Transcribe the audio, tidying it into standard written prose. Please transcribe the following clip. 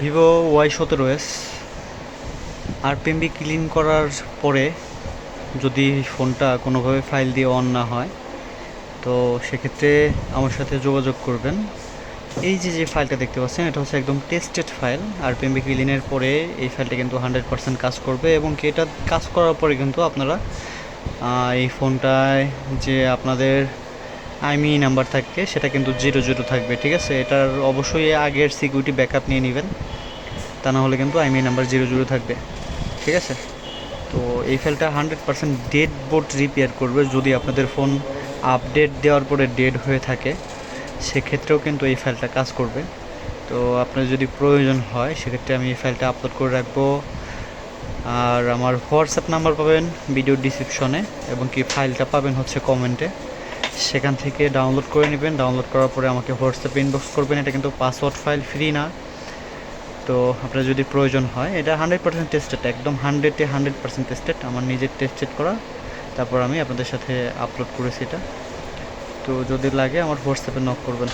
Vivo Y17s আরপিএমবি clean করার পরে যদি ফোনটা কোনোভাবে ফাইল দিয়ে অন না হয়, তো সেক্ষেত্রে আমার সাথে যোগাযোগ করবেন। এই যে ফাইলটা দেখতে পাচ্ছেন, এটা হচ্ছে একদম টেস্টেড ফাইল। আরপিএমবি ক্লিনের পরে এই ফাইলটা কিন্তু 100% কাজ করবে, এবং কি এটা কাজ করার পরে কিন্তু আপনারা এই ফোনটায় যে আপনাদের আইএমইআই নাম্বার থাকে সেটা কিন্তু 00 থাকবে, ঠিক আছে। এটার অবশ্যই আগের সিকিউরিটি ব্যাকআপ নিয়ে নেবেন, তা না হলে কিন্তু আইএমইআই নাম্বার 00 থাকবে, ঠিক আছে। তো এই ফাইলটা 100% ডেড বোর্ড রিপেয়ার করবে। যদি আপনাদের ফোন আপডেট দেওয়ার পরে ডেড হয়ে থাকে, সেক্ষেত্রেও কিন্তু এই ফাইলটা কাজ করবে। তো আপনার যদি প্রয়োজন হয় সেক্ষেত্রে আমি এই ফাইলটা আপলোড করে রাখবো। আর আমার হোয়াটসঅ্যাপ নাম্বার পাবেন ভিডিও ডিসক্রিপশনে, এবং কি ফাইলটা পাবেন হচ্ছে কমেন্টে। সেখান থেকে ডাউনলোড করে নেবেন। ডাউনলোড করার পরে আমাকে হোয়াটসঅ্যাপে ইনবক্স করবেন। এটা কিন্তু পাসওয়ার্ড ফাইল, ফ্রি না। তো আপনার যদি প্রয়োজন হয়, এটা 100% টেস্টেড, একদম 100% টেস্টেড, আমার নিজের টেস্টেড করা। তারপর আমি আপনাদের সাথে আপলোড করেছি এটা। তো যদি লাগে আমার হোয়াটসঅ্যাপে নক করবেন।